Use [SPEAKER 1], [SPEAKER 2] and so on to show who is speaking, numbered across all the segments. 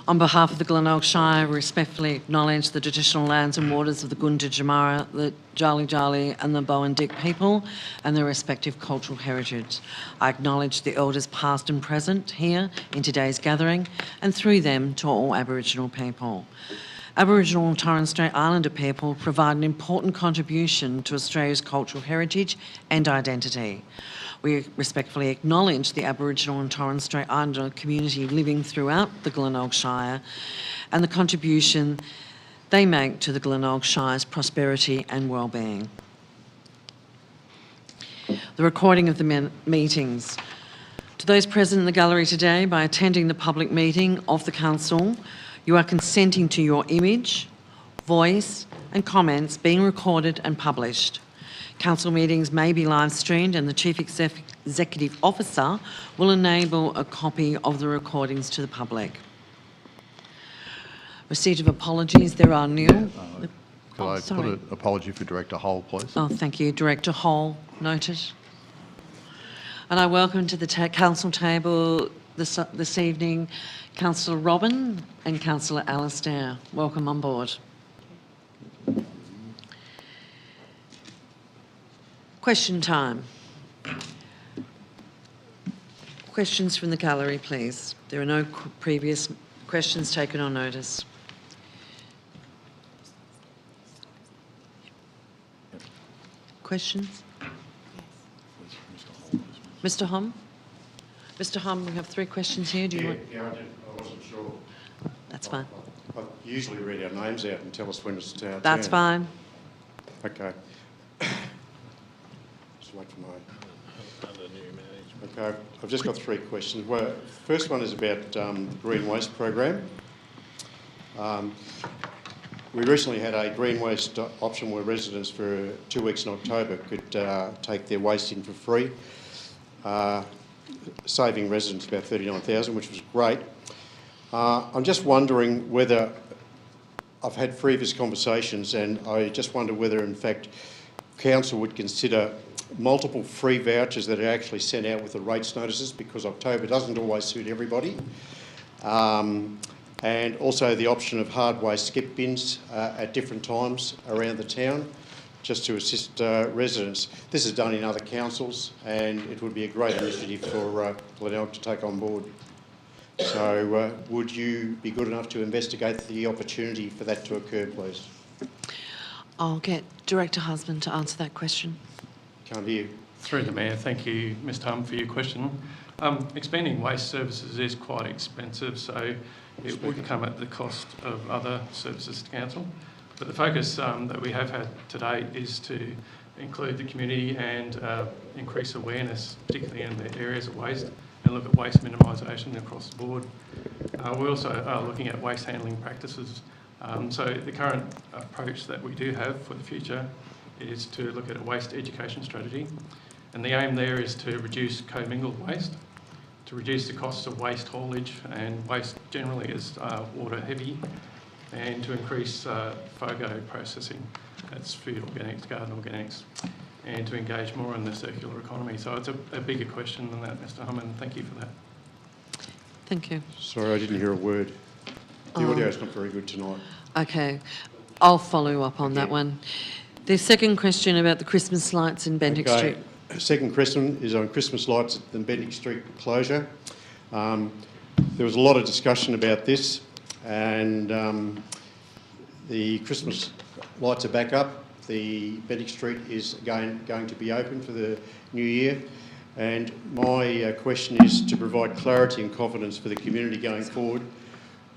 [SPEAKER 1] On behalf of the Glenelg Shire, we respectfully acknowledge the traditional lands and waters of the Gunda Jamara, the Jali Jali and the Bowen Dick people and their respective cultural heritage. I acknowledge the elders past and present here in today's gathering and through them to all Aboriginal people. Aboriginal and Torres Strait Islander people provide an important contribution to Australia's cultural heritage and identity. We respectfully acknowledge the Aboriginal and Torres Strait Islander community living throughout the Glenelg Shire and the contribution they make to the Glenelg Shire's prosperity and wellbeing. The recording of the meetings. To those present in the gallery today, by attending the public meeting of the Council, you are consenting to your image, voice and comments being recorded and published. Council meetings may be live streamed and the Chief Executive Officer will enable a copy of the recordings to the public. Receipt of apologies, there are nil.
[SPEAKER 2] Could I put an apology for Director Hull, please?
[SPEAKER 1] Oh, thank you. Director Hull, noted. And I welcome to the Council table this evening Councillor Robin and Councillor Alastair. Welcome on board. Question time. Questions from the gallery, please. There are no previous questions taken on notice. Questions? Mr. Hom? Mr. Hom, we have 3 questions here. Do you want?
[SPEAKER 3] Yeah, I wasn't sure.
[SPEAKER 1] That's fine.
[SPEAKER 3] I usually read our names out and tell us when it's our turn.
[SPEAKER 1] That's fine.
[SPEAKER 3] Okay. Just wait for mine. Okay, I've just got 3 questions. Well, first one is about the Green Waste Program. We recently had a green waste option where residents for 2 weeks in October could take their waste in for free, saving residents about $39,000, which was great. I'm just wondering whether, I've had previous conversations and I just wonder whether in fact Council would consider multiple free vouchers that are actually sent out with the rates notices, because October doesn't always suit everybody. And also the option of hard waste skip bins at different times around the town, just to assist residents. This is done in other councils and it would be a great initiative for Glenelg to take on board. So would you be good enough to investigate the opportunity for that to occur, please?
[SPEAKER 1] I'll get Director Husband to answer that question.
[SPEAKER 3] Can't hear.
[SPEAKER 4] Through the Mayor, thank you, Mr Hum, for your question. Expanding waste services is quite expensive, so it would come at the cost of other services to Council. But the focus that we have had to date is to include the community and increase awareness, particularly in the areas of waste, and look at waste minimisation across the board. We also are looking at waste handling practices. So the current approach that we do have for the future is to look at a waste education strategy. And the aim there is to reduce commingled waste, to reduce the costs of waste haulage, and waste generally is water heavy, and to increase FOGO processing, that's food organics, garden organics, and to engage more in the circular economy. So it's a bigger question than that, Mr Hum, and thank you for that.
[SPEAKER 1] Thank you.
[SPEAKER 3] Sorry, I didn't hear a word. The audio's not very good tonight.
[SPEAKER 1] Okay, I'll follow up on that one. The second question about the Christmas lights in Bendick Street.
[SPEAKER 3] Second question is on Christmas lights at the Bendick Street closure. There was a lot of discussion about this, and the Christmas lights are back up. The Bendick Street is going to be open for the new year, and my question is to provide clarity and confidence for the community going forward.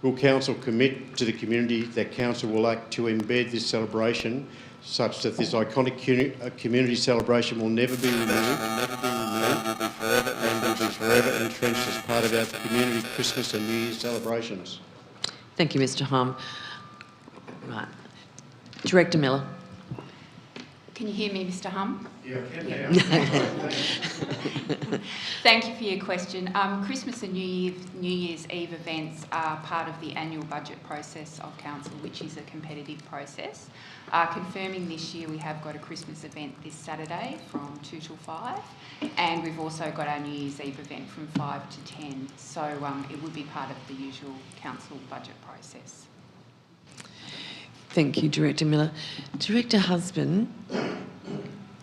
[SPEAKER 3] Will Council commit to the community that Council will act to embed this celebration such that this iconic community celebration will never be removed, and will be forever entrenched as part of our community Christmas and New Year's celebrations?
[SPEAKER 1] Thank you, Mr Hum. Right. Director Miller.
[SPEAKER 5] Can you hear me, Mr. Hum?
[SPEAKER 3] Yeah,
[SPEAKER 5] Thank you for your question. Christmas and New Year's Eve events are part of the annual budget process of Council, which is a competitive process. Confirming this year, we have got a Christmas event this Saturday from 2 till 5, and we've also got our New Year's Eve event from 5 to 10. So it would be part of the usual Council budget process.
[SPEAKER 1] Thank you, Director Miller. Director Husband,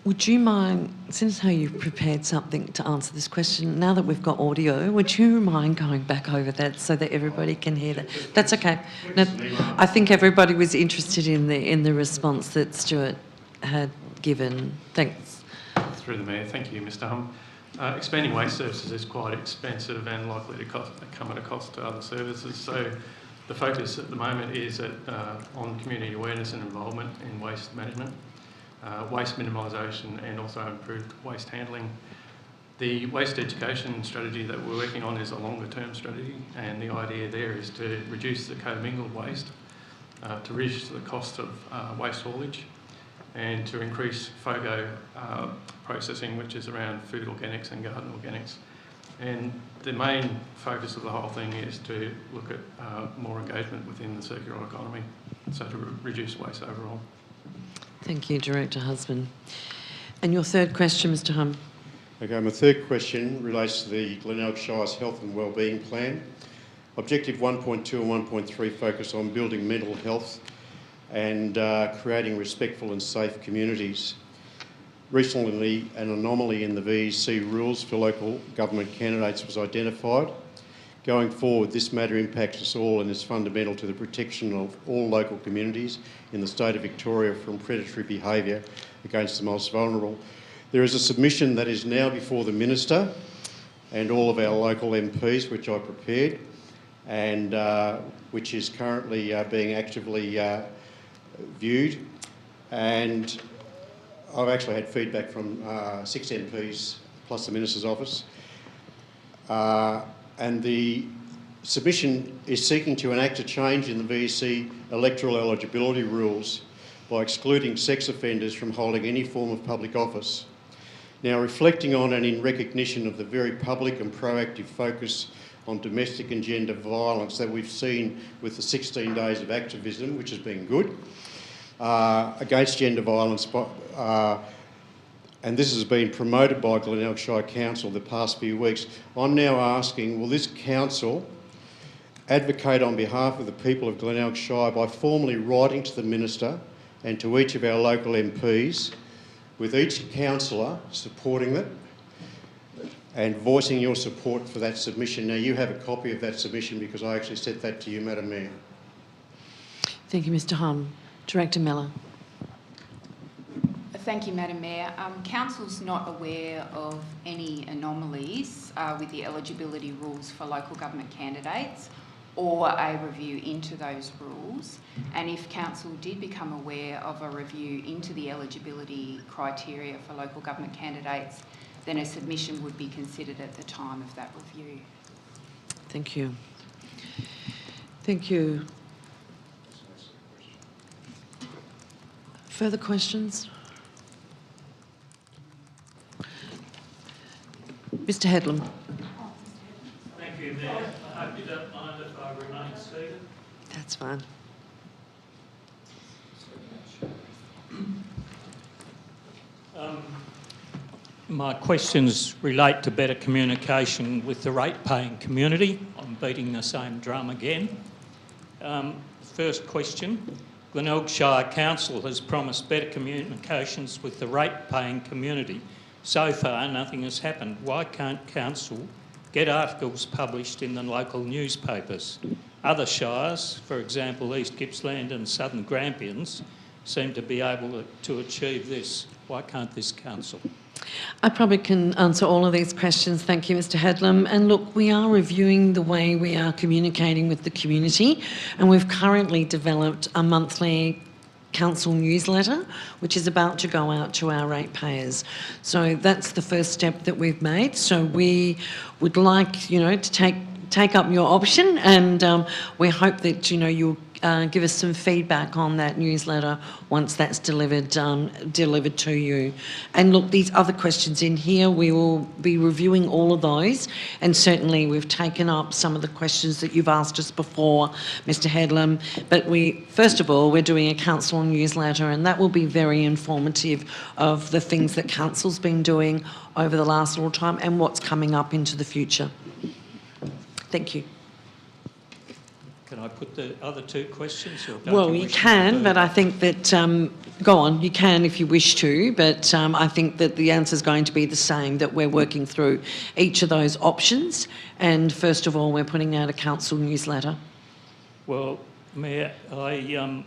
[SPEAKER 1] would you mind, since how you've prepared something to answer this question, now that we've got audio, would you mind going back over that so that everybody can hear that? That's okay. No, I think everybody was interested in the response that Stuart had given. Thanks.
[SPEAKER 4] Through the Mayor, thank you, Mr. Hum. Expanding waste services is quite expensive and likely to come at a cost to other services. So the focus at the moment is on community awareness and involvement in waste management, waste minimisation and also improved waste handling. The waste education strategy that we're working on is a longer term strategy, and the idea there is to reduce the commingled waste, to reduce the cost of waste haulage, and to increase FOGO processing, which is around food organics and garden organics. And the main focus of the whole thing is to look at more engagement within the circular economy, so to reduce waste overall.
[SPEAKER 1] Thank you, Director Husband. And your third question, Mr. Hum.
[SPEAKER 3] Okay, my third question relates to the Glenelg Shire's Health and Wellbeing Plan. Objective 1.2 and 1.3 focus on building mental health and creating respectful and safe communities. Recently, an anomaly in the VEC rules for local government candidates was identified. Going forward, this matter impacts us all and is fundamental to the protection of all local communities in the state of Victoria from predatory behaviour against the most vulnerable. There is a submission that is now before the Minister and all of our local MPs, which I prepared, and which is currently being actively viewed. And I've actually had feedback from 6 MPs plus the Minister's office. And the submission is seeking to enact a change in the VEC electoral eligibility rules by excluding sex offenders from holding any form of public office. Now, reflecting on and in recognition of the very public and proactive focus on domestic and gender violence that we've seen with the 16 days of activism, which has been good, against gender violence, and this has been promoted by Glenelg Shire Council the past few weeks. I'm now asking, will this council advocate on behalf of the people of Glenelg Shire by formally writing to the Minister and to each of our local MPs, with each councillor supporting it and voicing your support for that submission? Now, you have a copy of that submission because I actually sent that to you, Madam Mayor.
[SPEAKER 1] Thank you, Mr. Hum. Director Miller.
[SPEAKER 5] Thank you, Madam Mayor. Council's not aware of any anomalies with the eligibility rules for local government candidates or a review into those rules. And if Council did become aware of a review into the eligibility criteria for local government candidates, then a submission would be considered at the time of that review.
[SPEAKER 1] Thank you. Thank you. Further questions? Mr. Headlam.
[SPEAKER 6] Thank you, Mayor. I hope you don't mind if I remain seated.
[SPEAKER 1] That's fine.
[SPEAKER 6] My questions relate to better communication with the rate-paying community. I'm beating the same drum again. First question, Glenelg Shire Council has promised better communications with the rate-paying community. So far, nothing has happened. Why can't Council get articles published in the local newspapers? Other shires, for example East Gippsland and Southern Grampians, seem to be able to achieve this. Why can't this council?
[SPEAKER 1] I probably can answer all of these questions. Thank you, Mr. Headlam. And look, we are reviewing the way we are communicating with the community, and we've currently developed a monthly council newsletter, which is about to go out to our ratepayers. So that's the first step that we've made. So we would like, to take up your option, and we hope that, you'll give us some feedback on that newsletter once that's delivered to you. And look, these other questions in here, we will be reviewing all of those, and certainly we've taken up some of the questions that you've asked us before, Mr. Headlam. But first of all, we're doing a council newsletter, and that will be very informative of the things that council's been doing over the last little time and what's coming up into the future. Thank you.
[SPEAKER 6] Can I put the other two questions? Or
[SPEAKER 1] Well, you can, but I think that, go on, you can if you wish to, but I think that the answer is going to be the same, that we're working through each of those options. And first of all, we're putting out a council newsletter.
[SPEAKER 6] Well, Mayor, I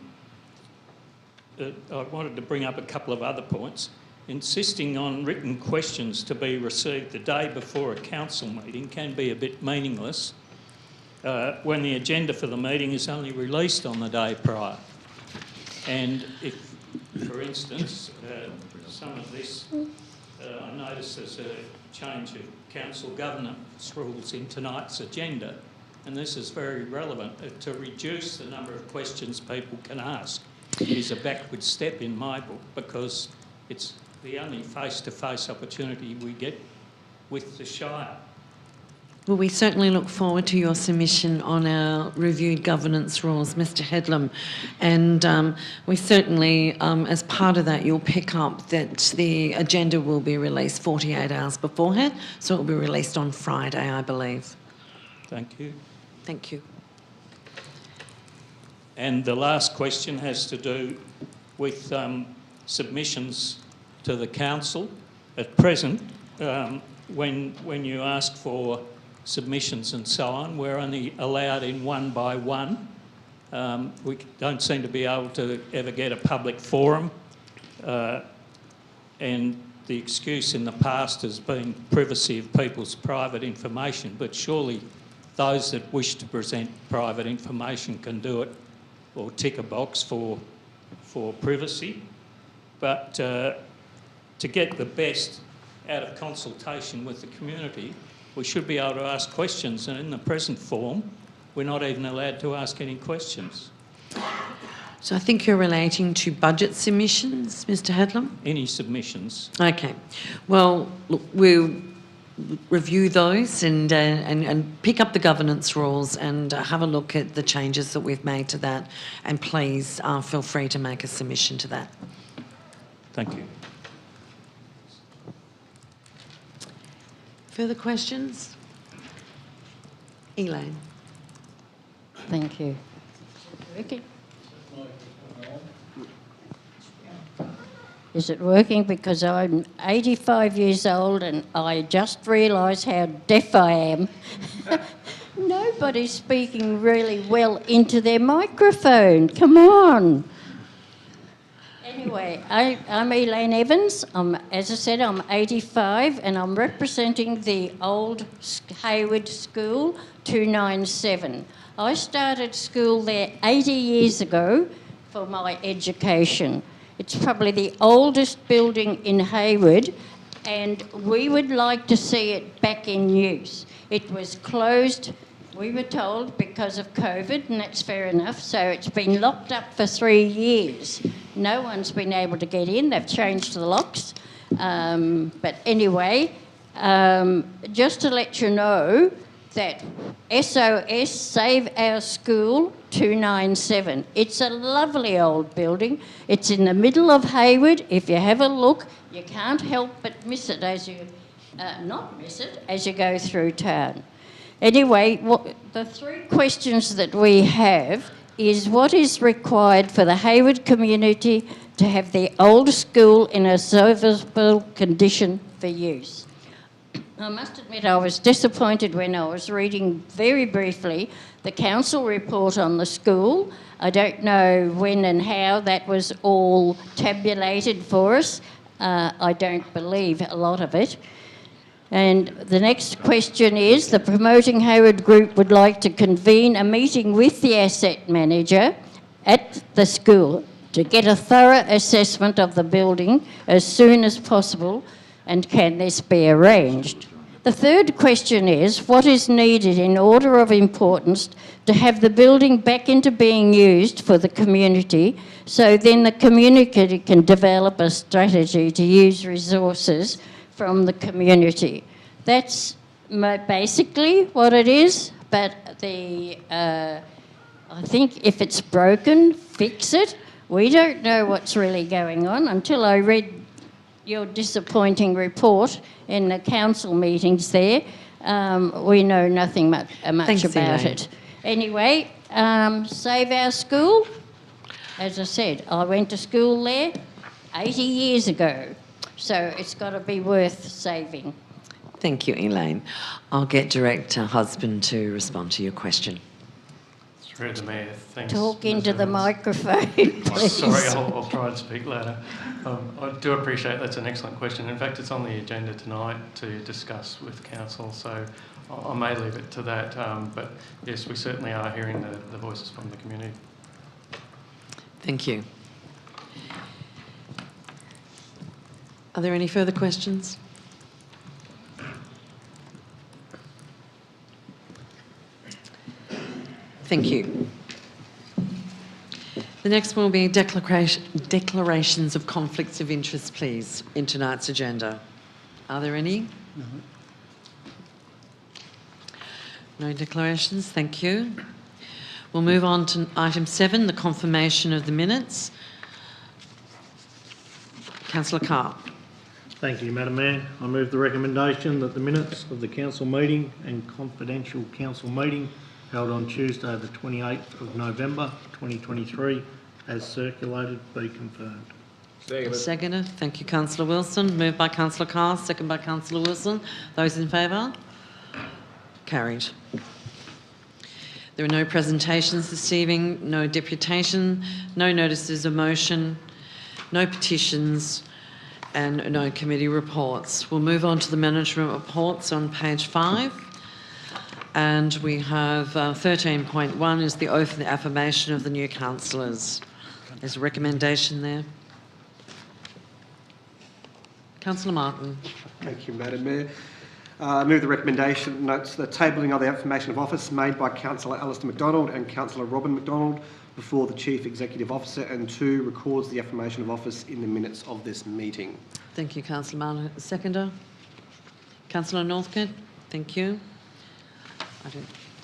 [SPEAKER 6] wanted to bring up a couple of other points. Insisting on written questions to be received the day before a council meeting can be a bit meaningless when the agenda for the meeting is only released on the day prior. And if, for instance, some of this, I notice there's a change of council governance rules in tonight's agenda, and this is very relevant. To reduce the number of questions people can ask is a backward step in my book, because it's the only face-to-face opportunity we get with the Shire.
[SPEAKER 1] Well, we certainly look forward to your submission on our reviewed governance rules, Mr. Headlam. And we certainly, as part of that, you'll pick up that the agenda will be released 48 hours beforehand, so it will be released on Friday, I believe.
[SPEAKER 6] Thank you.
[SPEAKER 1] Thank you.
[SPEAKER 6] And the last question has to do with submissions to the council. At present, when you ask for submissions and so on, we're only allowed in one by one. We don't seem to be able to ever get a public forum, and the excuse in the past has been privacy of people's private information, but surely those that wish to present private information can do it or tick a box for privacy. But to get the best out of consultation with the community, we should be able to ask questions, and in the present form, we're not even allowed to ask any questions.
[SPEAKER 1] So I think you're relating to budget submissions, Mr. Headlam?
[SPEAKER 6] Any submissions?
[SPEAKER 1] Okay. Well, look, we'll review those and pick up the governance rules and have a look at the changes that we've made to that. And please feel free to make a submission to that.
[SPEAKER 6] Thank you.
[SPEAKER 1] Further questions? Elaine.
[SPEAKER 7] Thank you. Working? Is it working? Because I'm 85 years old and I just realised how deaf I am. Nobody's speaking really well into their microphone. Come on. Anyway, I'm Elaine Evans. As I said, I'm 85 and I'm representing the old Haywood School 297. I started school there 80 years ago for my education. It's probably the oldest building in Haywood, and we would like to see it back in use. It was closed, we were told, because of COVID, and that's fair enough, so it's been locked up for 3 years. No one's been able to get in. They've changed the locks. But anyway, just to let you know that SOS, Save Our School 297. It's a lovely old building. It's in the middle of Haywood. If you have a look, you can't help but miss it as you, not miss it, as you go through town. Anyway, the 3 questions that we have is what is required for the Haywood community to have the old school in a serviceable condition for use. I must admit I was disappointed when I was reading very briefly the council report on the school. I don't know when and how that was all tabulated for us. I don't believe a lot of it. And the next question is, the Promoting Haywood Group would like to convene a meeting with the asset manager at the school to get a thorough assessment of the building as soon as possible, and can this be arranged? The third question is, what is needed in order of importance to have the building back into being used for the community, so then the community can develop a strategy to use resources from the community? That's basically what it is, but I think if it's broken, fix it. We don't know what's really going on until I read your disappointing report in the council meetings there. We know nothing much
[SPEAKER 1] Thanks,
[SPEAKER 7] about
[SPEAKER 1] Elaine.
[SPEAKER 7] it. Anyway, save our school. As I said, I went to school there 80 years ago, so it's got to be worth saving.
[SPEAKER 1] Thank you, Elaine. I'll get Director Husband to respond to your question.
[SPEAKER 4] Through the Mayor, thanks.
[SPEAKER 7] Talk
[SPEAKER 4] Ms.
[SPEAKER 7] into the
[SPEAKER 4] Evans.
[SPEAKER 7] microphone, please.
[SPEAKER 4] Sorry, I'll try and speak louder. I do appreciate that's an excellent question. In fact, it's on the agenda tonight to discuss with Council, so I may leave it to that. But yes, we certainly are hearing the voices from the community.
[SPEAKER 1] Thank you. Are there any further questions? Thank you. The next one will be declarations of conflicts of interest, please, in tonight's agenda. Are there any? No declarations, thank you. We'll move on to item 7, the confirmation of the minutes. Councillor Carr.
[SPEAKER 8] Thank you, Madam Mayor. I move the recommendation that the minutes of the council meeting and confidential council meeting held on Tuesday the 28th of November 2023 as circulated be confirmed.
[SPEAKER 1] Seconder. Thank you, Councillor Wilson. Moved by Councillor Carr, second by Councillor Wilson. Those in favour? Carried. There are no presentations this evening, no deputation, no notices of motion, no petitions and no committee reports. We'll move on to the management reports on page 5. And we have 13.1 is the oath and the affirmation of the new councillors. There's a recommendation there. Councillor Martin.
[SPEAKER 9] Thank you, Madam Mayor. I move the recommendation notes the tabling of the affirmation of office made by Councillor Alistair McDonald and Councillor Robin McDonald before the Chief Executive Officer, and 2, records the affirmation of office in the minutes of this meeting.
[SPEAKER 1] Thank you, Councillor Martin. Seconder. Councillor Northcote. Thank you. I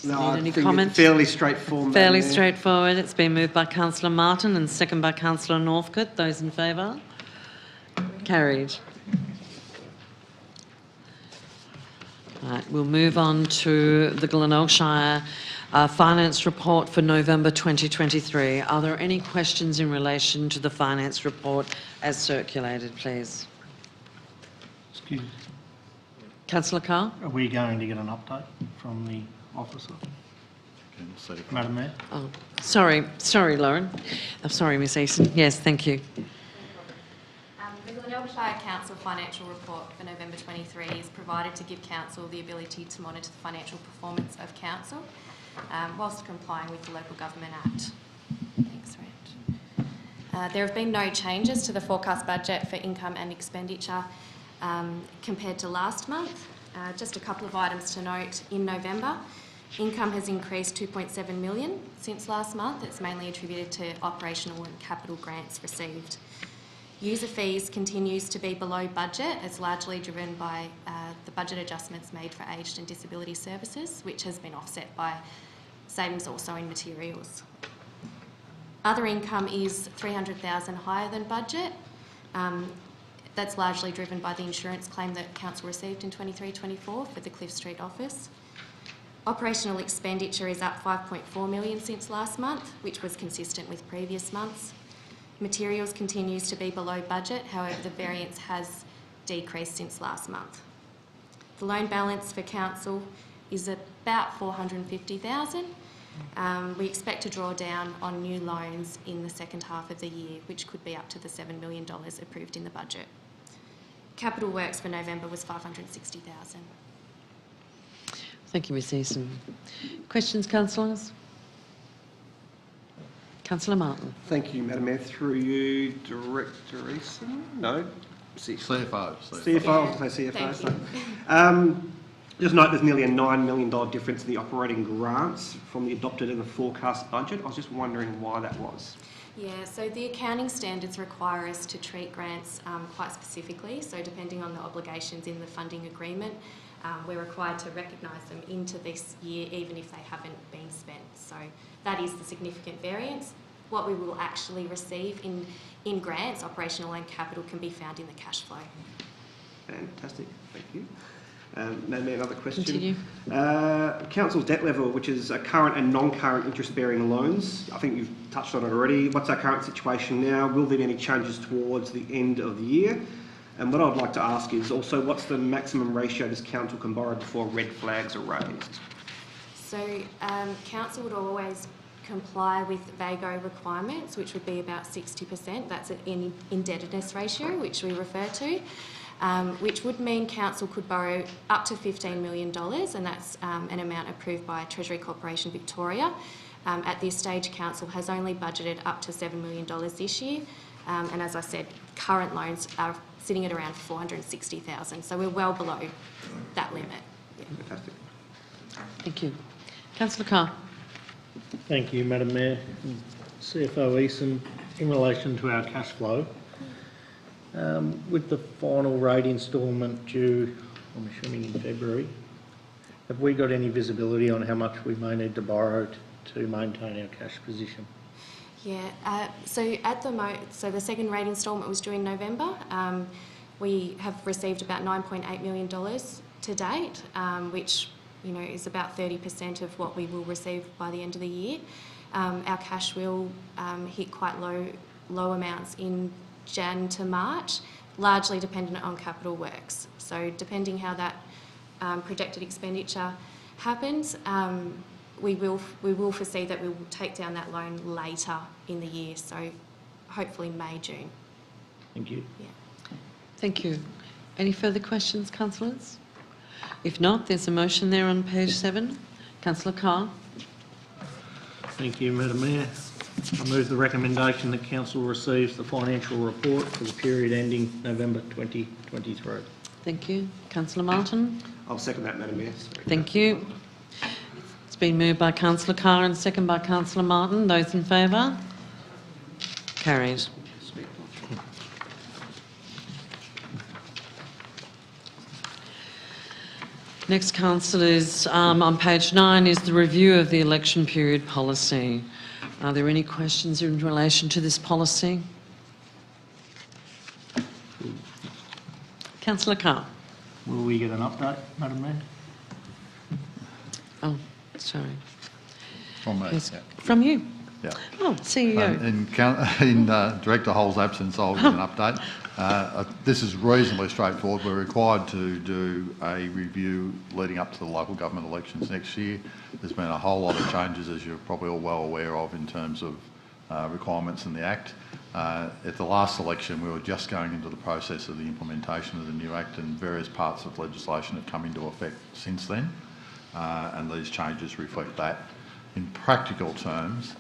[SPEAKER 1] don't need any comments.
[SPEAKER 9] Fairly straightforward.
[SPEAKER 1] Fairly straightforward. It's been moved by Councillor Martin and second by Councillor Northcote. Those in favour? Carried. Right, we'll move on to the Glenelg Shire finance report for November 2023. Are there any questions in relation to the finance report as circulated, please?
[SPEAKER 8] Excuse me.
[SPEAKER 1] Councillor Carr?
[SPEAKER 8] Are we going to get an update from the officer? Madam Mayor?
[SPEAKER 1] Oh, sorry, Lauren. I'm sorry, Miss Easton. Yes, thank you.
[SPEAKER 10] The Glenelg Shire Council financial report for November 23 is provided to give Council the ability to monitor the financial performance of Council whilst complying with the Local Government Act. Thanks, Rach. There have been no changes to the forecast budget for income and expenditure compared to last month. Just a couple of items to note. In November, income has increased 2.7 million since last month. It's mainly attributed to operational and capital grants received. User fees continues to be below budget. It's largely driven by the budget adjustments made for aged and disability services, which has been offset by savings also in materials. Other income is $300,000 higher than budget. That's largely driven by the insurance claim that Council received in 23-24 for the Cliff Street office. Operational expenditure is up 5.4 million since last month, which was consistent with previous months. Materials continues to be below budget, however the variance has decreased since last month. The loan balance for Council is about 450,000. We expect to draw down on new loans in the second half of the year, which could be up to the $7 million approved in the budget. Capital works for November was 560,000.
[SPEAKER 1] Thank you, Ms Easton. Questions, councillors? Councillor Martin.
[SPEAKER 9] Thank you, Madam Mayor. Through you, Director Easton? No?
[SPEAKER 2] CFO.
[SPEAKER 9] CFO, I was going to say CFO.
[SPEAKER 10] Thank
[SPEAKER 9] So. Just note there's nearly a $9 million difference in the operating grants from the adopted and the forecast budget. I was just wondering why that was.
[SPEAKER 10] Yeah, so the accounting standards require us to treat grants quite specifically. So depending on the obligations in the funding agreement, we're required to recognise them into this year even if they haven't been spent. So that is the significant variance. What we will actually receive in grants, operational and capital, can be found in the cash flow.
[SPEAKER 9] Fantastic, thank you. Madam Mayor, another question.
[SPEAKER 1] Continue.
[SPEAKER 9] Council's debt level, which is current and non-current interest-bearing loans. I think you've touched on it already. What's our current situation now? Will there be any changes towards the end of the year? And what I'd like to ask is also, what's the maximum ratio this council can borrow before red flags are raised?
[SPEAKER 10] So council would always comply with VAGO requirements, which would be about 60%. That's an indebtedness ratio, which we refer to. Which would mean council could borrow up to $15 million, and that's an amount approved by Treasury Corporation Victoria. At this stage, council has only budgeted up to $7 million this year, and as I said, current loans are sitting at around $460,000, so we're well below that limit. Yeah.
[SPEAKER 9] Fantastic.
[SPEAKER 1] Thank you. Councillor Carr.
[SPEAKER 8] Thank you, Madam Mayor. CFO Eason, in relation to our cash flow, with the final rate instalment due, I'm assuming in February, have we got any visibility on how much we may need to borrow to maintain our cash position?
[SPEAKER 10] Yeah, so at the so the second rate instalment was due in November. We have received about $9.8 million to date, which is about 30% of what we will receive by the end of the year. Our cash will hit quite low amounts in Jan to March, largely dependent on capital works. So depending how that projected expenditure happens, we will foresee that we will take down that loan later in the year, so hopefully May, June.
[SPEAKER 8] Thank you.
[SPEAKER 10] Yeah.
[SPEAKER 1] Thank you. Any further questions, councillors? If not, there's a motion there on page 7. Councillor Carr.
[SPEAKER 8] Thank you, Madam Mayor. I move the recommendation that council receives the financial report for the period ending November 2023.
[SPEAKER 1] Thank you. Councillor Martin.
[SPEAKER 9] I'll second that, Madam Mayor. Sorry.
[SPEAKER 1] Thank you. It's been moved by Councillor Carr and second by Councillor Martin. Those in favour? Carried. Next, councillors, on page 9 is the review of the election period policy. Are there any questions in relation to this policy? Councillor Carr.
[SPEAKER 8] Will we get an update, Madam Mayor?
[SPEAKER 1] Oh, sorry.
[SPEAKER 2] From me,
[SPEAKER 1] Yes.
[SPEAKER 2] yeah.
[SPEAKER 1] From you?
[SPEAKER 2] Yeah.
[SPEAKER 1] Oh, CEO.
[SPEAKER 2] In Director Hull's absence, I'll give an update. This is reasonably straightforward. We're required to do a review leading up to the local government elections next year. There's been a whole lot of changes, as you're probably all well aware of, in terms of requirements in the Act. At the last election, we were just going into the process of the implementation of the new Act, and various parts of legislation have come into effect since then, and these changes reflect that. In practical terms,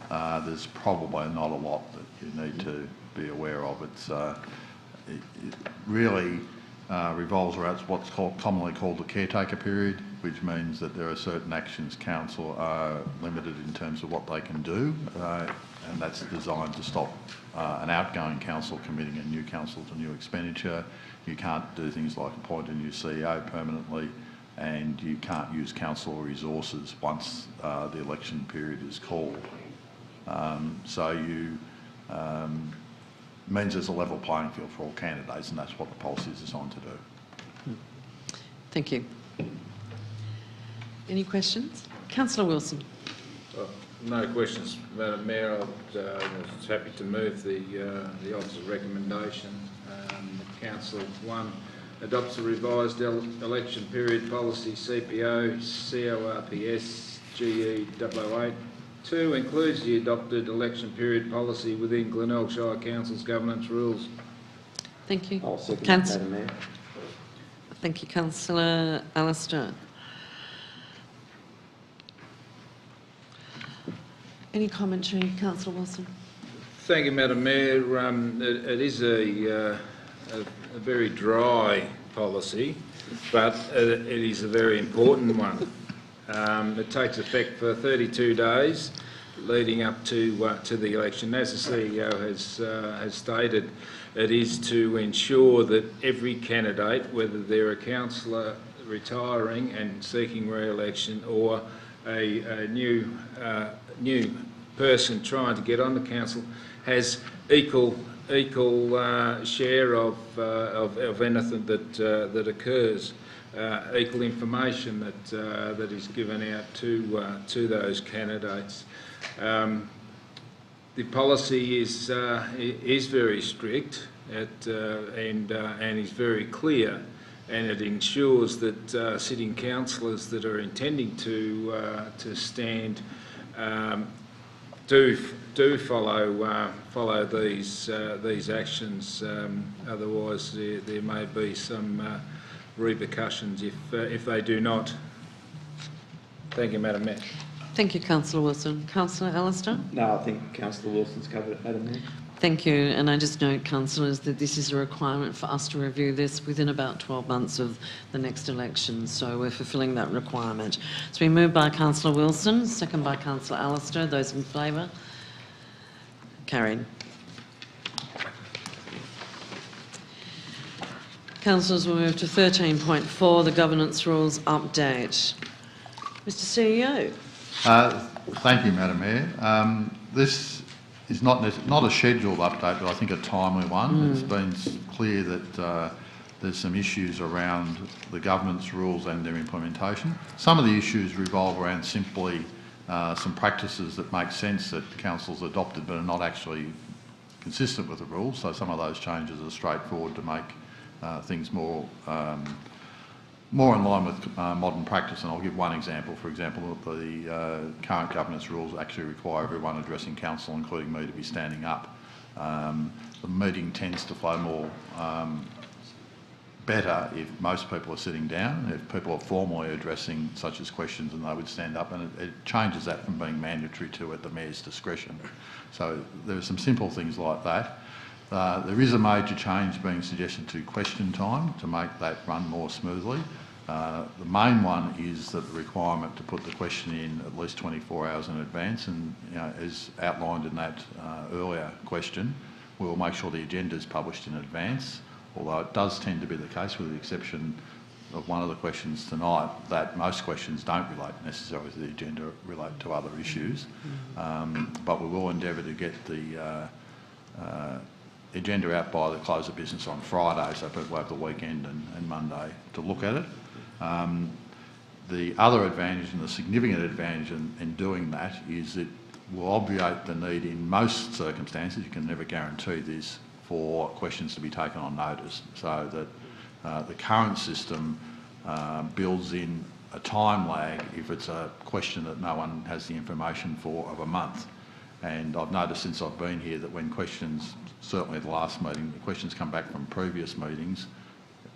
[SPEAKER 2] there's probably not a lot that you need to be aware of. It really revolves around what's commonly called the caretaker period, which means that there are certain actions council are limited in terms of what they can do, and that's designed to stop an outgoing council committing a new council to new expenditure. You can't do things like appoint a new CEO permanently, and you can't use council resources once the election period is called. Means there's a level playing field for all candidates, and that's what the policy is designed to do.
[SPEAKER 1] Thank you. Any questions? Councillor Wilson.
[SPEAKER 11] No questions, Madam Mayor. I was happy to move the officer's recommendation. Council 1 adopts the revised election period policy CPO CORPS GE008. 2 includes the adopted election period policy within Glenelg Shire Council's governance rules.
[SPEAKER 1] Thank you.
[SPEAKER 12] I'll second that, Madam Mayor.
[SPEAKER 1] Thank you, Councillor Alistair. Any commentary, Councillor Wilson?
[SPEAKER 11] Thank you, Madam Mayor. It is a very dry policy. but it is a very important one. It takes effect for 32 days leading up to the election. As the CEO has stated, it is to ensure that every candidate, whether they're a councillor retiring and seeking re-election or a new person trying to get on the council, has equal share of anything that occurs, equal information that is given out to those candidates. The policy is very strict and is very clear, and it ensures that sitting councillors that are intending to stand do follow these actions. Otherwise, there may be some repercussions if they do not. Thank you, Madam Mayor.
[SPEAKER 1] Thank you, Councillor Wilson. Councillor Allister?
[SPEAKER 12] No, I think Councillor Wilson's covered it, Madam Mayor.
[SPEAKER 1] Thank you, and I just note, councillors, that this is a requirement for us to review this within about 12 months of the next election, so we're fulfilling that requirement. It's been moved by Councillor Wilson, second by Councillor Allister. Those in favour? Carried. Councillors, we'll move to 13.4, the governance rules update. Mr CEO.
[SPEAKER 2] Thank you, Madam Mayor. This is not a scheduled update, but I think a timely one. It's been clear that there's some issues around the governance rules and their implementation. Some of the issues revolve around simply some practices that make sense that council's adopted but are not actually consistent with the rules. So some of those changes are straightforward to make things more in line with modern practice, and I'll give one example. For example, the current governance rules actually require everyone addressing council, including me, to be standing up. The meeting tends to flow more better if most people are sitting down, if people are formally addressing such as questions and they would stand up, and it changes that from being mandatory to at the Mayor's discretion. So there are some simple things like that. There is a major change being suggested to question time to make that run more smoothly. The main one is that the requirement to put the question in at least 24 hours in advance, and as outlined in that earlier question, we will make sure the agenda is published in advance, although it does tend to be the case, with the exception of one of the questions tonight, that most questions don't relate necessarily to the agenda, relate to other issues. But we will endeavour to get the agenda out by the close of business on Friday, so people have the weekend and Monday to look at it. The other advantage, and the significant advantage in doing that, is it will obviate the need in most circumstances, you can never guarantee this, for questions to be taken on notice, so that the current system builds in a time lag if it's a question that no one has the information for of a month. And I've noticed since I've been here that when questions, certainly at the last meeting, the questions come back from previous meetings,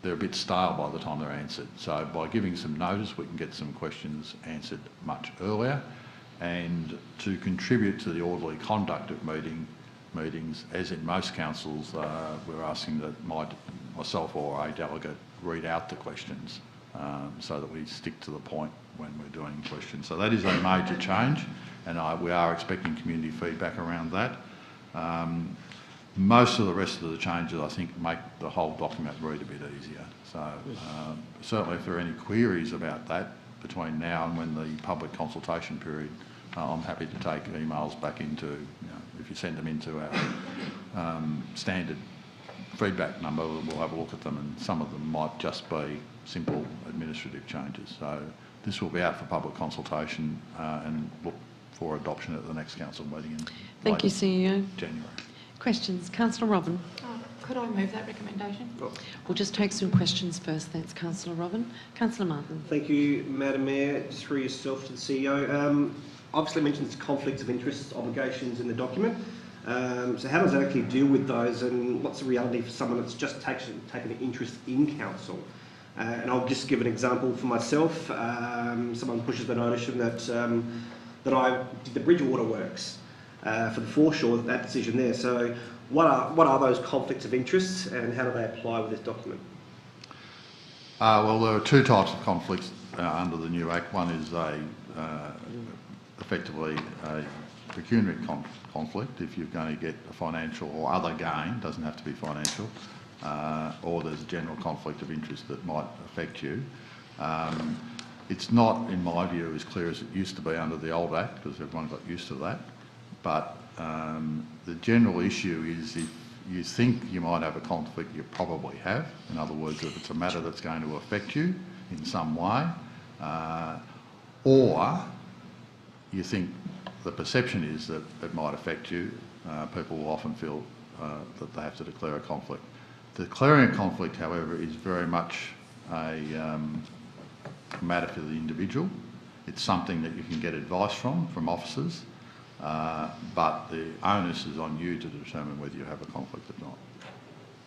[SPEAKER 2] they're a bit stale by the time they're answered. So by giving some notice, we can get some questions answered much earlier. And to contribute to the orderly conduct of meetings, as in most councils, we're asking that myself or a delegate read out the questions so that we stick to the point when we're doing questions. So that is a major change, and we are expecting community feedback around that. Most of the rest of the changes, I think, make the whole document read a bit easier. So certainly if there are any queries about that between now and when the public consultation period, I'm happy to take emails back into, if you send them into our standard feedback number, we'll have a look at them, and some of them might just be simple administrative changes. So this will be out for public consultation and look for adoption at the next council meeting in
[SPEAKER 1] Thank you, CEO.
[SPEAKER 2] January.
[SPEAKER 1] Questions? Councillor Robin.
[SPEAKER 13] Could I move that recommendation?
[SPEAKER 1] We'll just take some questions first. Thanks, Councillor Robin. Councillor Martin.
[SPEAKER 9] Thank you, Madam Mayor. Through yourself to the CEO. Obviously mentions conflicts of interest obligations in the document. So how does that actually deal with those, and what's the reality for someone that's just taken an interest in council? And I'll just give an example for myself. Someone pushes the notion that I did the Bridgewater works for the foreshore, that decision there. So what are those conflicts of interest, and how do they apply with this document?
[SPEAKER 2] Well, there are two types of conflicts under the new Act. One is effectively a pecuniary conflict, if you're going to get a financial or other gain, doesn't have to be financial, or there's a general conflict of interest that might affect you. It's not, in my view, as clear as it used to be under the old Act, because everyone got used to that. But the general issue is if you think you might have a conflict, you probably have. In other words, if it's a matter that's going to affect you in some way, or you think the perception is that it might affect you, people will often feel that they have to declare a conflict. Declaring a conflict, however, is very much a matter for the individual. It's something that you can get advice from officers, but the onus is on you to determine whether you have a conflict or not.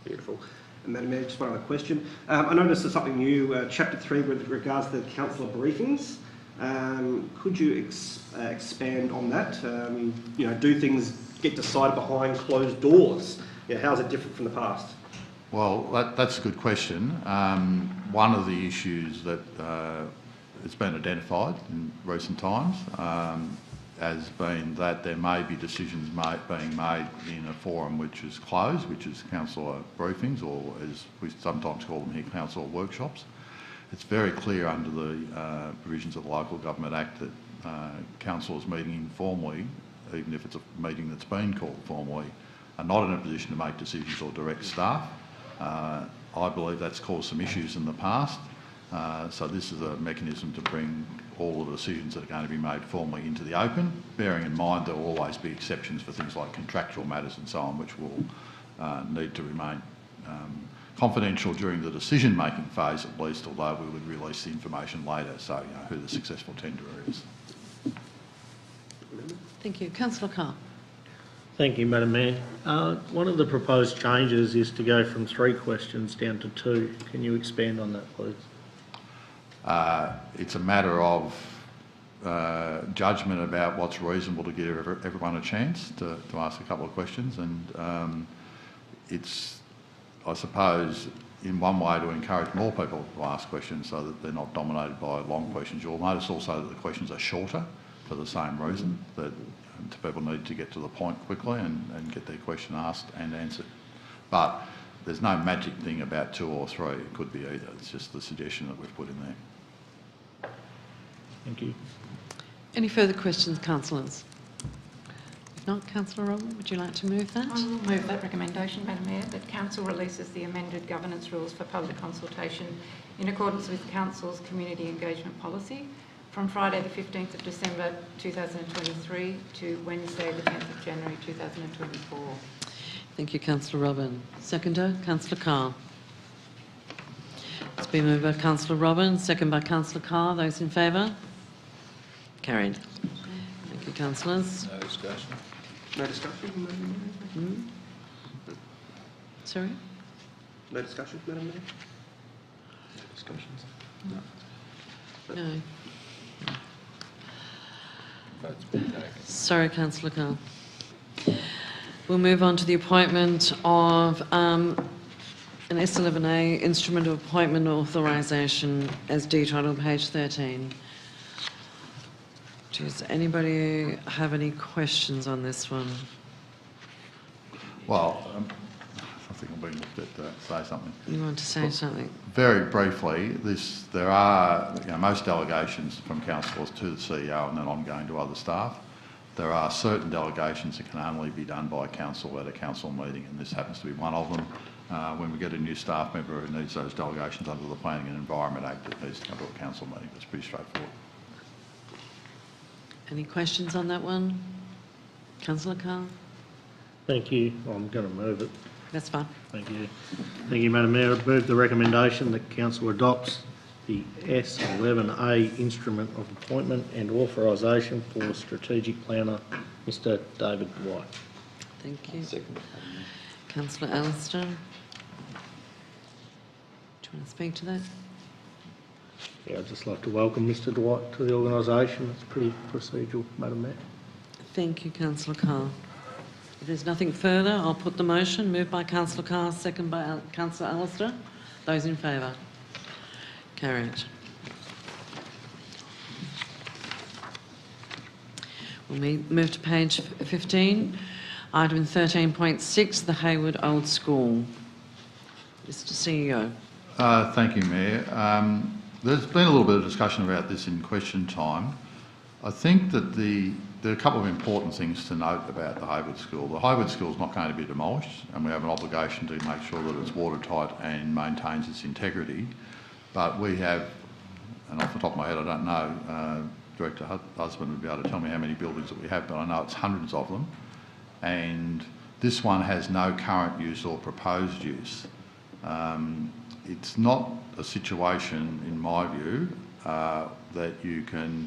[SPEAKER 9] Beautiful. And Madam Mayor, just one other question. I noticed there's something new, Chapter 3 with regards to the councillor briefings. Could you expand on that? You know, do things get decided behind closed doors? You know, how is it different from the past?
[SPEAKER 2] Well, that's a good question. One of the issues that has been identified in recent times has been that there may be decisions being made in a forum which is closed, which is councillor briefings, or as we sometimes call them here, councillor workshops. It's very clear under the provisions of the Local Government Act that councillors meeting informally, even if it's a meeting that's been called formally, are not in a position to make decisions or direct staff. I believe that's caused some issues in the past. So this is a mechanism to bring all the decisions that are going to be made formally into the open, bearing in mind there will always be exceptions for things like contractual matters and so on, which will need to remain confidential during the decision-making phase at least, although we would release the information later, so you know who the successful tenderer is.
[SPEAKER 1] Thank you. Councillor Carr.
[SPEAKER 8] Thank you, Madam Mayor. One of the proposed changes is to go from 3 questions down to 2. Can you expand on that, please?
[SPEAKER 2] It's a matter of judgment about what's reasonable to give everyone a chance to ask a couple of questions, and it's, I suppose, in one way to encourage more people to ask questions so that they're not dominated by long questions. You'll notice also that the questions are shorter for the same reason, that people need to get to the point quickly and get their question asked and answered. But there's no magic thing about 2 or 3. It could be either. It's just the suggestion that we've put in there.
[SPEAKER 8] Thank you.
[SPEAKER 1] Any further questions, councillors? If not, Councillor Robin, would you like to move that?
[SPEAKER 13] I will move that recommendation, Madam Mayor, that Council releases the amended governance rules for public consultation in accordance with Council's community engagement policy from Friday the 15th of December 2023 to Wednesday the 10th of January 2024.
[SPEAKER 1] Thank you, Councillor Robin. Seconder, Councillor Carr. It's been moved by Councillor Robin, second by Councillor Carr. Those in favour? Carried. Thank you, councillors.
[SPEAKER 11] No discussion.
[SPEAKER 9] No discussion?
[SPEAKER 1] Sorry?
[SPEAKER 9] No discussion, Madam Mayor?
[SPEAKER 11] No discussions.
[SPEAKER 1] No.
[SPEAKER 11] Vote's been taken.
[SPEAKER 1] Sorry, Councillor Carr. We'll move on to the appointment of an S11A Instrument of Appointment Authorisation as detailed on page 13. Does anybody have any questions on this one?
[SPEAKER 2] Well, I think I'm being looked at to say something.
[SPEAKER 1] You want to say something?
[SPEAKER 2] Very briefly, there are most delegations from councillors to the CEO and then ongoing to other staff. There are certain delegations that can only be done by council at a council meeting, and this happens to be one of them. When we get a new staff member who needs those delegations under the Planning and Environment Act, it needs to come to a council meeting. It's pretty straightforward.
[SPEAKER 1] Any questions on that one? Councillor Carr?
[SPEAKER 8] Thank you. I'm going to move it.
[SPEAKER 1] That's fine.
[SPEAKER 8] Thank you. Thank you, Madam Mayor. I move the recommendation that Council adopts the S11A Instrument of Appointment and Authorisation for Strategic Planner, Mr David White.
[SPEAKER 1] Thank you.
[SPEAKER 12] Second.
[SPEAKER 1] Councillor Alistair? Do you want to speak to that?
[SPEAKER 8] Yeah, I'd just like to welcome Mr Dwight to the organisation. It's pretty procedural, Madam Mayor.
[SPEAKER 1] Thank you, Councillor Carr. If there's nothing further, I'll put the motion. Moved by Councillor Carr, second by Councillor Alistair. Those in favour? Carried. We'll move to page 15. Item 13.6, the Haywood Old School. Mr. CEO.
[SPEAKER 2] Thank you, Mayor. There's been a little bit of discussion about this in question time. I think that there are a couple of important things to note about the Haywood School. The Haywood School is not going to be demolished, and we have an obligation to make sure that it's watertight and maintains its integrity. But we have, and off the top of my head, I don't know, Director Husband would be able to tell me how many buildings that we have, but I know it's hundreds of them. And this one has no current use or proposed use. It's not a situation, in my view, that you can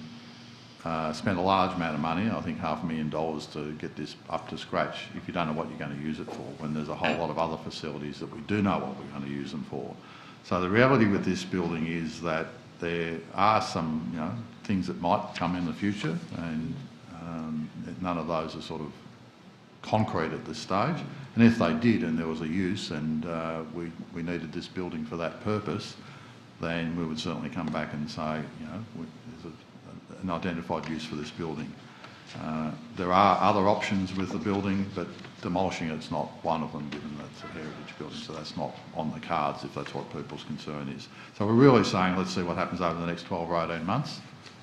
[SPEAKER 2] spend a large amount of money, I think $500,000, to get this up to scratch if you don't know what you're going to use it for, when there's a whole lot of other facilities that we do know what we're going to use them for. So the reality with this building is that there are some, things that might come in the future, and none of those are sort of concrete at this stage. And if they did, and there was a use, and we needed this building for that purpose, then we would certainly come back and say, there's an identified use for this building. There are other options with the building, but demolishing it's not one of them, given that it's a heritage building, so that's not on the cards if that's what people's concern is. So we're really saying let's see what happens over the next 12 or 18 months,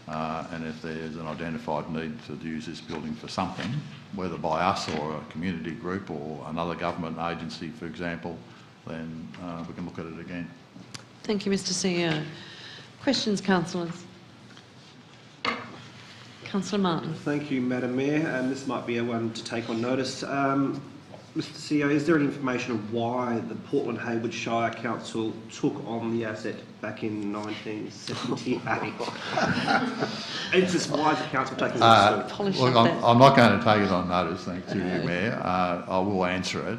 [SPEAKER 2] and if there's an identified need to use this building for something, whether by us or a community group or another government agency, for example, then we can look at it again.
[SPEAKER 1] Thank you, Mr. CEO. Questions, councillors? Councillor Martin.
[SPEAKER 9] Thank you, Madam Mayor. This might be a one to take on notice. Mr. CEO, is there any information of why the Portland Haywood Shire Council took on the asset back in 1978? It's just why is the council taking this?
[SPEAKER 2] Look, I'm not going to take it on notice, thanks to you, Mayor. I will answer it.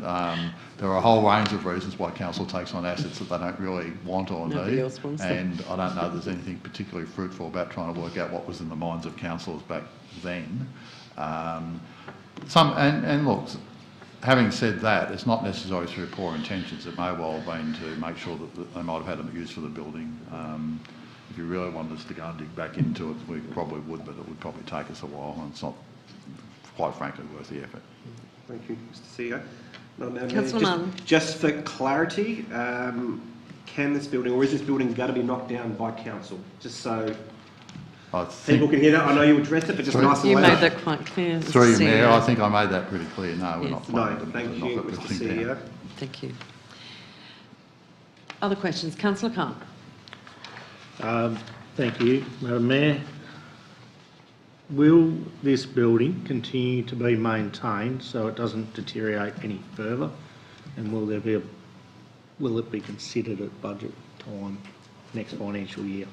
[SPEAKER 2] There are a whole range of reasons why council takes on assets that they don't really want or need, and I don't know there's anything particularly fruitful about trying to work out what was in the minds of councillors back then. Look, having said that, it's not necessarily through poor intentions. It may well have been to make sure that they might have had a use for the building. If you really wanted us to go and dig back into it, we probably would, but it would probably take us a while, and it's not, quite frankly, worth the effort.
[SPEAKER 9] Thank you, Mr. CEO.
[SPEAKER 1] Councillor Martin.
[SPEAKER 9] Just for clarity, can this building, or is this building going to be knocked down by council? Just so people can hear that. I know you addressed it, but just nice and
[SPEAKER 1] You
[SPEAKER 9] loud.
[SPEAKER 1] made that quite clear.
[SPEAKER 2] Through you, Mayor, I think I made that pretty clear. No, we're not
[SPEAKER 9] No,
[SPEAKER 2] planning to
[SPEAKER 9] thank you,
[SPEAKER 2] knock that
[SPEAKER 9] Mr.
[SPEAKER 2] building
[SPEAKER 9] CEO.
[SPEAKER 2] down.
[SPEAKER 1] Thank you. Other questions? Councillor Carr.
[SPEAKER 8] Thank you, Madam Mayor. Will this building continue to be maintained so it doesn't deteriorate any further? And will it be considered at budget time next financial year?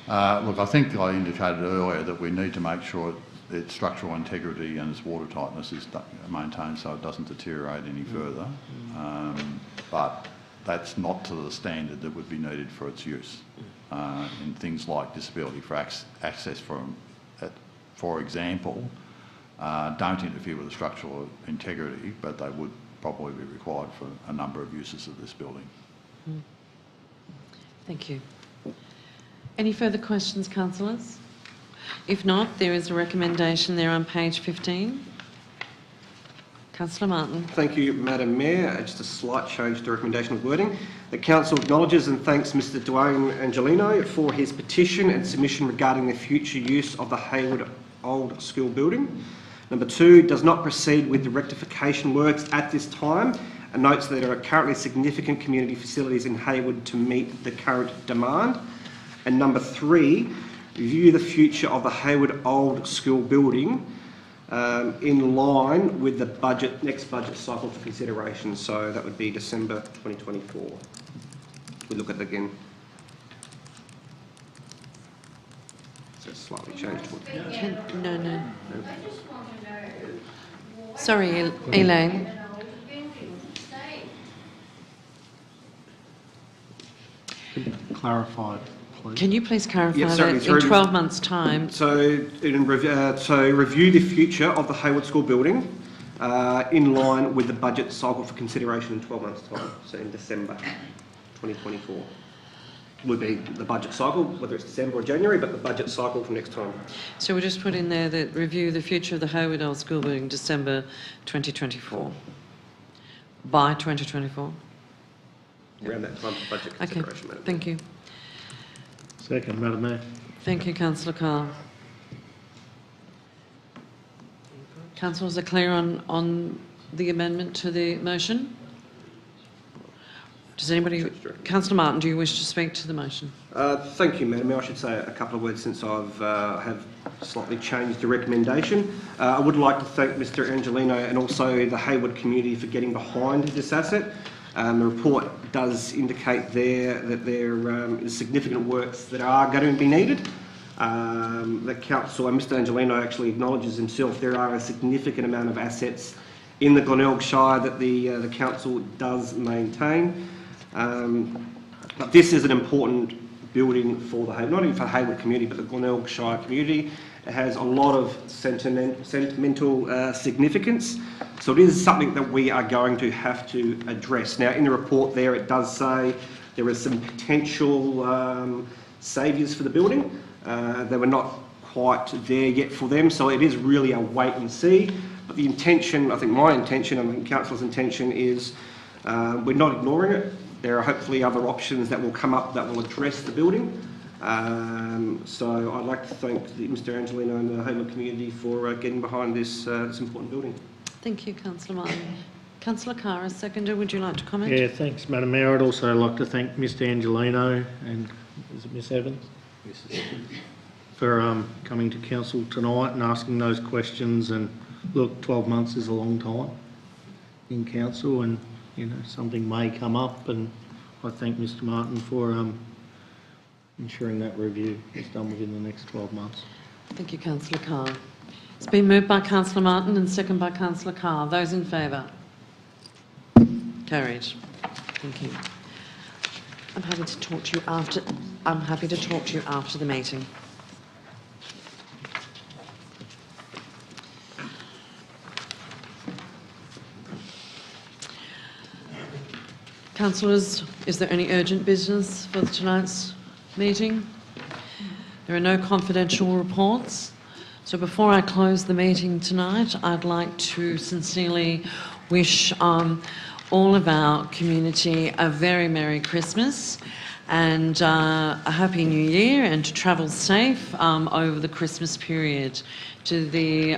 [SPEAKER 2] Look, I think I indicated earlier that we need to make sure its structural integrity and its watertightness is maintained so it doesn't deteriorate any further. But that's not to the standard that would be needed for its use. In things like disability for access for example, don't interfere with the structural integrity, but they would probably be required for a number of uses of this building.
[SPEAKER 1] Thank you. Any further questions, councillors? If not, there is a recommendation there on page 15. Councillor Martin.
[SPEAKER 9] Thank you, Madam Mayor. Just a slight change to the recommendation of wording. The Council acknowledges and thanks Mr Dwayne Angelino for his petition and submission regarding the future use of the Haywood Old School building. Number 2, does not proceed with the rectification works at this time and notes that there are currently significant community facilities in Haywood to meet the current demand. And number 3, review the future of the Haywood Old School building in line with the next budget cycle for consideration. So that would be December 2024. We look at it again. So slightly changed.
[SPEAKER 1] No. I just want to know. Sorry, Elaine.
[SPEAKER 8] Clarify, please.
[SPEAKER 1] Can you please clarify
[SPEAKER 9] Yep,
[SPEAKER 1] that in 12 months' time?
[SPEAKER 9] So review the future of the Haywood School building in line with the budget cycle for consideration in 12 months' time, so in December 2024. would be the budget cycle, whether it's December or January, but the budget cycle for next time.
[SPEAKER 1] So we'll just put in there that review the future of the Haywood Old School Building December 2024. By 2024?
[SPEAKER 9] Around that time for budget
[SPEAKER 1] Okay,
[SPEAKER 9] consideration. Madam
[SPEAKER 1] thank you.
[SPEAKER 8] Second, Madam Mayor.
[SPEAKER 1] Thank you, Councillor Carr. Councillors are clear on the amendment to the motion? Does anybody... Councillor Martin, do you wish to speak to the motion?
[SPEAKER 9] Thank you, Madam Mayor. I should say a couple of words since have slightly changed the recommendation. I would like to thank Mr Angelino and also the Haywood community for getting behind this asset. The report does indicate there that there is significant works that are going to be needed. The council and Mr Angelino actually acknowledges himself there are a significant amount of assets in the Glenelg Shire that the council does maintain. But this is an important building for the Haywood, not only for the Haywood community, but the Glenelg Shire community. It has a lot of sentimental significance, so it is something that we are going to have to address. Now, in the report there, it does say there are some potential saviours for the building. They were not quite there yet for them, so it is really a wait and see. But the intention, I think my intention and the council's intention is we're not ignoring it. There are hopefully other options that will come up that will address the building. So I'd like to thank Mr Angelino and the Haywood community for getting behind this important building.
[SPEAKER 1] Thank you, Councillor Martin. Councillor Carr, as seconder, would you like to comment?
[SPEAKER 8] Yeah, thanks, Madam Mayor. I'd also like to thank Mr Angelino and, is it Miss Evans? For coming to council tonight and asking those questions. And look, 12 months is a long time in council, and you know something may come up, and I thank Mr Martin for ensuring that review is done within the next 12 months.
[SPEAKER 1] Thank you, Councillor Carr. It's been moved by Councillor Martin and seconded by Councillor Carr. Those in favour? Carried. Thank you. I'm happy to talk to you after the meeting. Councillors, is there any urgent business for tonight's meeting? There are no confidential reports. So before I close the meeting tonight, I'd like to sincerely wish all of our community a very Merry Christmas and a Happy New Year, and to travel safe over the Christmas period. To the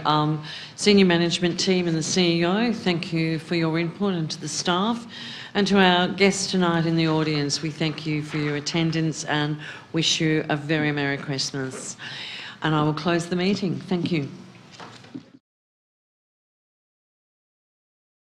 [SPEAKER 1] senior management team and the CEO, thank you for your input, and to the staff. And to our guests tonight in the audience, we thank you for your attendance and wish you a very Merry Christmas. And I will close the meeting. Thank you.